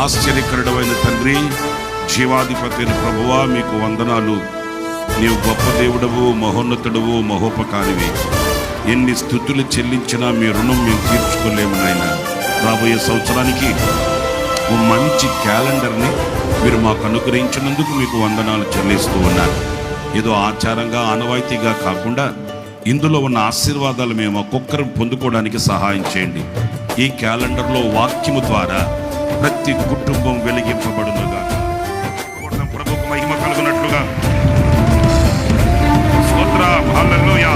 ఆశ్చర్యకరుడమైన తండ్రి, జీవాధిపతి ప్రభువా, మీకు వందనాలు. నీవు గొప్ప దేవుడవు, మహోన్నతుడవు, మహోపకారివి. ఎన్ని స్తుతులు చెల్లించినా మీ రుణం మేము తీర్చుకోలేము నాయన. రాబోయే సంవత్సరానికి ఓ మంచి క్యాలెండర్ని మీరు మాకు అనుగ్రహించినందుకు మీకు వందనాలు చెల్లిస్తూ ఉన్నారు. ఏదో ఆచారంగా ఆనవాయితీగా కాకుండా ఇందులో ఉన్న ఆశీర్వాదాలు మేము ఒక్కొక్కరు పొందుకోవడానికి సహాయం చేయండి. ఈ క్యాలెండర్లో వాక్యము ద్వారా ప్రతి కుటుంబం వెలిగింపబడునుగా, ప్రభుకు మహిమ కలుగునట్లుగా. స్తోత్రం, హల్లెలూయా.